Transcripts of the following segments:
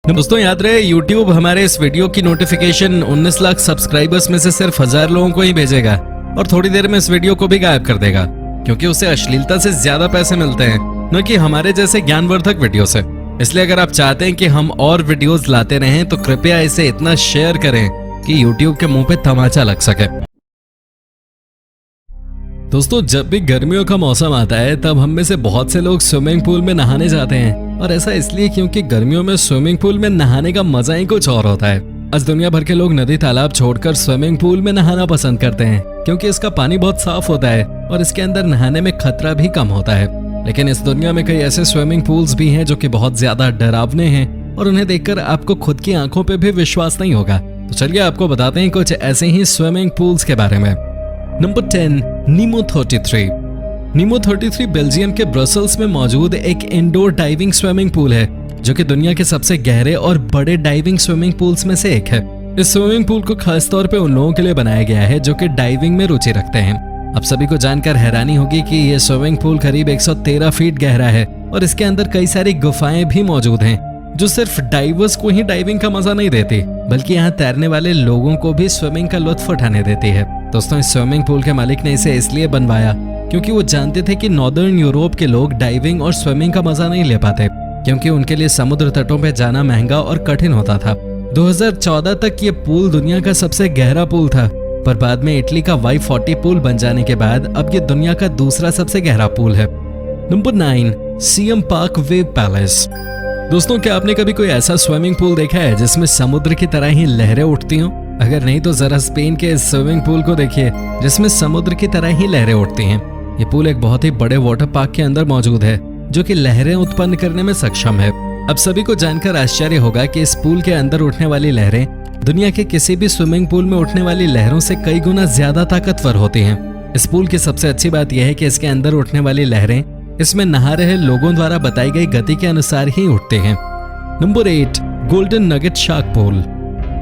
दोस्तों याद रहे, YouTube हमारे इस वीडियो की नोटिफिकेशन 19 लाख सब्सक्राइबर्स में से सिर्फ 1000 लोगों को ही भेजेगा और थोड़ी देर में इस वीडियो को भी गायब कर देगा, क्योंकि उसे अश्लीलता से ज्यादा पैसे मिलते हैं, न कि हमारे जैसे ज्ञानवर्धक वीडियो से। इसलिए अगर आप चाहते हैं कि हम और वीडियोस लाते रहें तो कृपया इसे इतना शेयर करें कि YouTube के मुंह पे तमाचा लग सके। दोस्तों, जब भी गर्मियों का मौसम आता है तब हम में से बहुत से लोग स्विमिंग पूल में नहाने जाते हैं, और ऐसा इसलिए क्योंकि गर्मियों में स्विमिंग पूल में नहाने का मजा ही कुछ और होता है। आज दुनिया भर के लोग नदी तालाब छोड़कर स्विमिंग पूल में नहाना पसंद करते हैं, क्योंकि इसका पानी बहुत साफ होता है और इसके अंदर नहाने में खतरा भी कम होता है। लेकिन इस दुनिया में कई ऐसे स्विमिंग पूल्स भी हैं जो कि बहुत ज्यादा डरावने हैं और उन्हें देखकर आपको खुद की आंखों पे भी विश्वास नहीं होगा। तो चलिए आपको बताते हैं कुछ ऐसे ही स्विमिंग पूल्स के बारे में। नंबर 10, नीमो 33। नीमो 33 बेल्जियम के ब्रसल्स में मौजूद एक इंडोर डाइविंग स्विमिंग पूल है, जो कि दुनिया के सबसे गहरे और बड़े डाइविंग स्विमिंग पूल्स में से एक है। इस स्विमिंग पूल को खास तौर पे उन लोगों के लिए बनाया गया है जो कि डाइविंग में रुचि रखते हैं। आप सभी को जानकर हैरानी होगी कि यह स्विमिंग पूल करीब 113 फीट गहरा है और इसके अंदर कई सारी गुफाएं भी मौजूद हैं, जो सिर्फ डाइवर्स को ही डाइविंग का मजा नहीं देती, बल्कि यहाँ तैरने वाले लोगों को भी स्विमिंग का लुत्फ उठाने देती है। दोस्तों, इस स्विमिंग पूल के मालिक ने इसे इसलिए बनवाया क्योंकि वो जानते थे कि नॉर्दर्न यूरोप के लोग डाइविंग और स्विमिंग का मजा नहीं ले पाते, क्योंकि उनके लिए समुद्र तटों पर जाना महंगा और कठिन होता था। 2014 तक ये पूल दुनिया का सबसे गहरा पूल था, पर बाद में इटली का Y40 पूल बन जाने के बाद अब ये दुनिया का दूसरा सबसे गहरा पूल है। Number 9, CM park wave palace. दोस्तों, क्या आपने कभी कोई ऐसा स्विमिंग पूल देखा है जिसमें समुद्र की तरह ही लहरें उठती हों? अगर नहीं तो जरा स्पेन के इस स्विमिंग पूल को देखिए, जिसमें समुद्र की तरह ही लहरें उठती हैं। ये पूल एक बहुत ही बड़े वाटर पार्क के अंदर मौजूद है, जो कि लहरें उत्पन्न करने में सक्षम है। अब सभी को जानकर आश्चर्य होगा कि इस पूल के अंदर उठने वाली लहरें दुनिया के किसी भी स्विमिंग पूल में उठने वाली लहरों से कई गुना ज्यादा ताकतवर होती हैं। इस पूल की सबसे अच्छी बात यह है कि इसके अंदर उठने वाली लहरें इसमें नहा रहे लोगों द्वारा बताई गई गति के अनुसार ही उठते हैं। Number 8, golden nugget shark pool.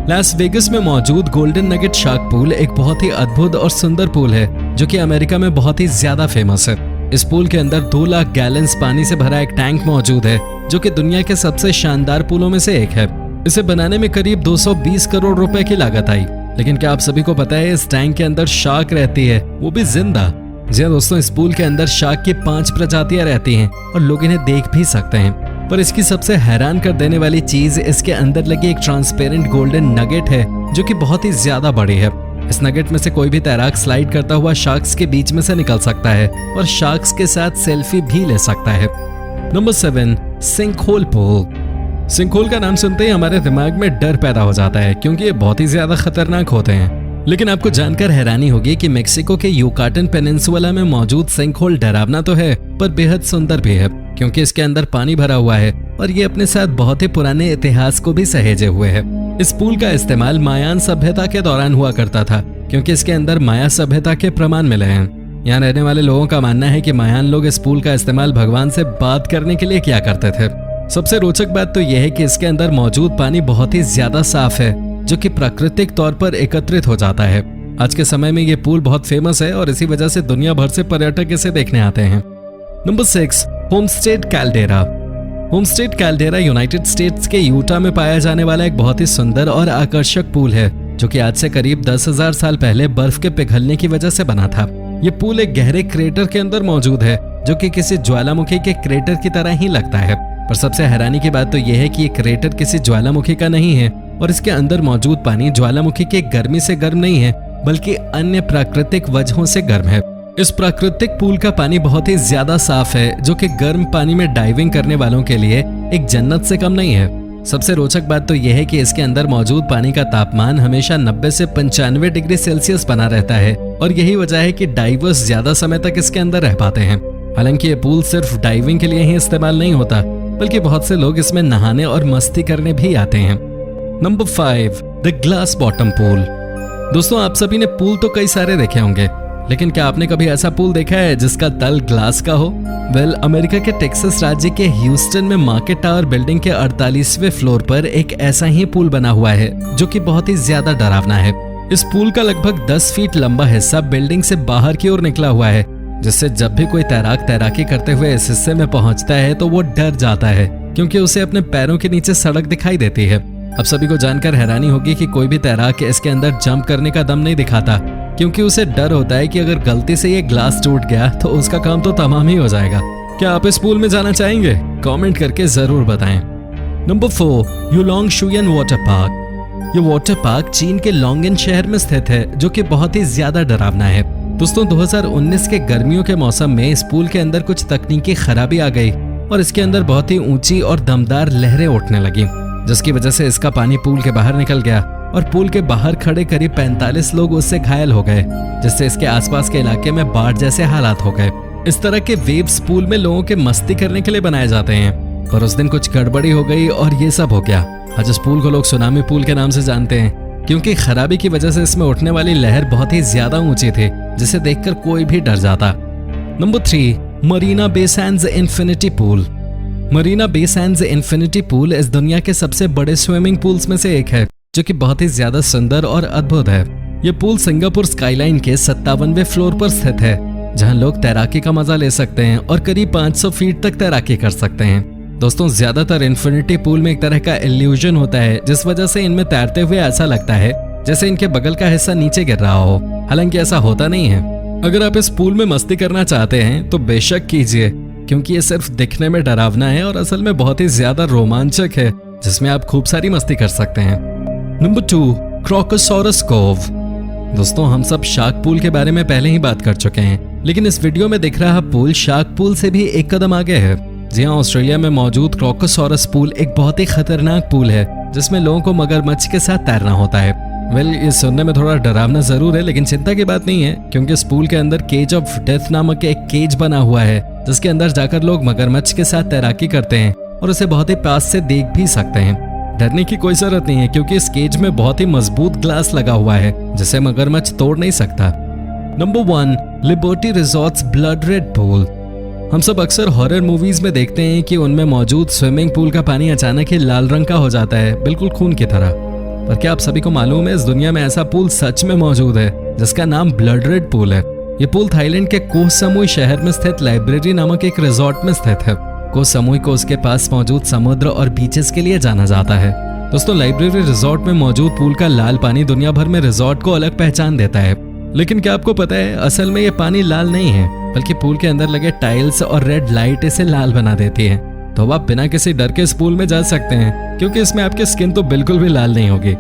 Las Vegas में मौजूद गोल्डन नगेट शार्क पूल एक बहुत ही अद्भुत और सुंदर पूल है, जो कि अमेरिका में बहुत ही ज्यादा फेमस है। इस पूल के अंदर 2 लाख गैलन्स पानी से भरा एक टैंक मौजूद है, जो कि दुनिया के सबसे शानदार पूलों में से एक है। इसे बनाने में करीब 220 करोड़ रुपए की लागत आई। लेकिन क्या आप सभी को पता है इस टैंक के अंदर शार्क रहती है, वो भी जिंदा। जी हाँ दोस्तों, इस पूल के अंदर शार्क की 5 प्रजातियां रहती हैं और लोग इन्हें देख भी सकते हैं। पर इसकी सबसे हैरान कर देने वाली चीज इसके अंदर लगी एक ट्रांसपेरेंट गोल्डन नगेट है, जो कि बहुत ही ज्यादा बड़ी है। इस नगेट में से कोई भी तैराक स्लाइड करता हुआ शार्क्स के बीच में से निकल सकता है और शार्क्स के साथ सेल्फी भी ले सकता है। Number 7, sinkhole pool. सिंकहोल का नाम सुनते ही हमारे दिमाग में डर पैदा हो जाता है, क्योंकि ये बहुत ही ज्यादा खतरनाक होते हैं। लेकिन आपको जानकर हैरानी होगी कि मेक्सिको के युकाटन पेनिनसुला में मौजूद सिंकहोल डरावना तो है, पर बेहद सुंदर भी है, क्योंकि इसके अंदर पानी भरा हुआ है और ये अपने साथ बहुत ही पुराने इतिहास को भी सहेजे हुए है। इस पूल का इस्तेमाल मायान सभ्यता के दौरान हुआ करता था, क्योंकि इसके अंदर माया सभ्यता के प्रमाण मिले हैं। यहाँ रहने वाले लोगों का मानना है कि मायान लोग इस पूल का इस्तेमाल भगवान से बात करने के लिए किया करते थे। सबसे रोचक बात तो यह है कि इसके अंदर मौजूद पानी बहुत ही ज्यादा साफ है, जो कि प्राकृतिक तौर पर एकत्रित हो जाता है। आज के समय में ये पूल बहुत फेमस है और इसी वजह से दुनिया भर से पर्यटक इसे देखने आते हैं। Number 6, homestead caldera. Homestead caldera United states के यूटा में पाया जाने वाला एक बहुत ही सुंदर और आकर्षक पूल है, जो कि आज से करीब 10,000 साल पहले बर्फ के पिघलने की वजह से बना था। ये पूल एक गहरे क्रेटर के अंदर मौजूद है, जो कि किसी ज्वालामुखी के क्रेटर की तरह ही लगता है। पर सबसे हैरानी की बात तो यह है कि ये क्रेटर किसी ज्वालामुखी का नहीं है और इसके अंदर मौजूद पानी ज्वालामुखी के गर्मी से गर्म नहीं है, बल्कि अन्य प्राकृतिक वजहों से गर्म है। इस प्राकृतिक पूल का पानी बहुत ही ज्यादा साफ है, जो कि गर्म पानी में डाइविंग करने वालों के लिए एक जन्नत से कम नहीं है। सबसे रोचक बात तो यह है कि इसके अंदर मौजूद पानी का तापमान हमेशा 90 से 95 डिग्री सेल्सियस बना रहता है और यही वजह है कि डाइवर्स ज्यादा समय तक इसके अंदर रह पाते हैं। हालांकि ये पूल सिर्फ डाइविंग के लिए ही इस्तेमाल नहीं होता, बल्कि बहुत से लोग इसमें नहाने और मस्ती करने भी आते हैं। Number 5, the glass bottom pool. दोस्तों, आप सभी ने पूल तो कई सारे देखे होंगे, लेकिन क्या आपने कभी ऐसा पूल देखा है जिसका तल ग्लास का हो? अमेरिका के टेक्सास राज्य के ह्यूस्टन में मार्केट टावर बिल्डिंग के 48वें फ्लोर पर एक ऐसा ही पूल बना हुआ है, जो कि बहुत ही ज्यादा डरावना है। इस पुल का लगभग 10 फीट लंबा हिस्सा बिल्डिंग से बाहर की ओर निकला हुआ है, जिससे जब भी कोई तैराक तैराकी करते हुए इस हिस्से में पहुंचता है तो वो डर जाता है, क्योंकि उसे अपने पैरों के नीचे सड़क दिखाई देती है। अब सभी को जानकर हैरानी होगी कि कोई भी तैराक इसके अंदर जंप करने का दम नहीं दिखाता, क्योंकि उसे डर होता है कि अगर गलती से ये ग्लास टूट गया तो उसका काम तो तमाम ही हो जाएगा। क्या आप इस पूल में जाना चाहेंगे? कमेंट करके जरूर बताएं। Number 4, Yulong Shuiyun water park. ये वाटर पार्क चीन के लोंगेन शहर में स्थित है, जो कि बहुत ही ज्यादा डरावना है। दोस्तों 2019 के गर्मियों के मौसम में इस पूल के अंदर कुछ तकनीकी खराबी आ गई और इसके अंदर बहुत ही ऊंची और दमदार लहरें उठने लगी, जिसकी वजह से इसका पानी पूल के बाहर निकल गया और पूल के बाहर खड़े करीब 45 लोग उससे घायल हो गए, जिससे इसके आसपास के इलाके में बाढ़ जैसे हालात हो गए। इस तरह के वेव्स पूल में लोगों के मस्ती करने के लिए बनाए जाते हैं, पर उस दिन कुछ गड़बड़ी हो गई और ये सब हो गया। आज इस पूल को लोग सुनामी पूल के नाम से जानते हैं, क्योंकि खराबी की वजह से इसमें उठने वाली लहर बहुत ही ज्यादा ऊंची थी, जिसे देखकर कोई भी डर जाता। Number 3, Marina Bay Sands infinity pool. Marina Bay Sands infinity pool इस दुनिया के सबसे बड़े स्विमिंग पूल्स में से एक है, जो कि बहुत ही ज्यादा सुंदर और अद्भुत है। ये पूल सिंगापुर स्काईलाइन के 57वें फ्लोर पर स्थित है, जहां लोग तैराकी का मजा ले सकते हैं और करीब 500 फीट तक तैराकी कर सकते हैं। दोस्तों ज्यादातर इन्फिनिटी पूल में एक तरह का इल्यूजन होता है, जिस वजह से इनमें तैरते हुए ऐसा लगता है जैसे इनके बगल का हिस्सा नीचे गिर रहा हो, हालांकि ऐसा होता नहीं है। अगर आप इस पूल में मस्ती करना चाहते हैं तो बेशक कीजिए, क्योंकि ये सिर्फ दिखने में डरावना है और असल में बहुत ही ज्यादा रोमांचक है, जिसमें आप खूब सारी मस्ती कर सकते हैं। Number 2, Crocosaurus Cove. दोस्तों हम सब शार्क पूल के बारे में पहले ही बात कर चुके हैं, लेकिन इस वीडियो में दिख रहा पूल शार्क पूल से भी एक कदम आगे है। जी हाँ, ऑस्ट्रेलिया में मौजूद क्रोकोसॉरस पूल एक बहुत ही खतरनाक पूल है, जिसमें लोगों को मगरमच्छ के साथ तैरना होता है। ये सुनने में थोड़ा डरावना जरूर है, लेकिन चिंता की बात नहीं है, क्योंकि इस पूल के अंदर केज ऑफ डेथ नामक एक केज बना हुआ है, जिसके अंदर जाकर लोग मगरमच्छ के साथ तैराकी करते हैं और उसे बहुत ही पास से देख भी सकते हैं। डरने की कोई जरूरत नहीं है, क्योंकि इस केज में बहुत ही मजबूत ग्लास लगा हुआ है, जिसे मगरमच्छ तोड़ नहीं सकता। Number 1, liberty resorts blood red pool. हम सब अक्सर हॉरर मूवीज में देखते हैं कि उनमें मौजूद स्विमिंग पूल का पानी अचानक ही लाल रंग का हो जाता है, बिल्कुल खून की तरह। पर क्या आप सभी को मालूम है, इस दुनिया में ऐसा पूल सच में मौजूद है, जिसका नाम ब्लड रेड पूल है। ये पूल थाईलैंड के कोह समुई शहर में स्थित लाइब्रेरी नामक एक रिजॉर्ट में स्थित है। कोह समुई को उसके पास मौजूद समुद्र और बीचेस के लिए जाना जाता है। दोस्तों लाइब्रेरी रिजॉर्ट में मौजूद पूल का लाल पानी दुनिया भर में रिजॉर्ट को अलग पहचान देता है, लेकिन क्या आपको पता है असल में ये पानी लाल नहीं है, बल्कि पूल के अंदर लगे टाइल्स और रेड लाइट इसे लाल बना देती है। तो आप बिना किसी डर के इस पूल में जा सकते हैं, क्योंकि इसमें आपकी स्किन तो बिल्कुल भी लाल नहीं होगी।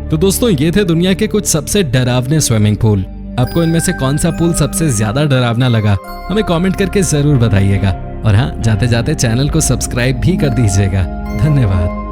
तो दोस्तों ये थे दुनिया के कुछ सबसे डरावने स्विमिंग पूल। आपको इनमें से कौन सा पूल सबसे ज्यादा डरावना लगा, हमें कमेंट करके जरूर बताइएगा। और हाँ, जाते जाते चैनल को सब्सक्राइब भी कर दीजिएगा। धन्यवाद।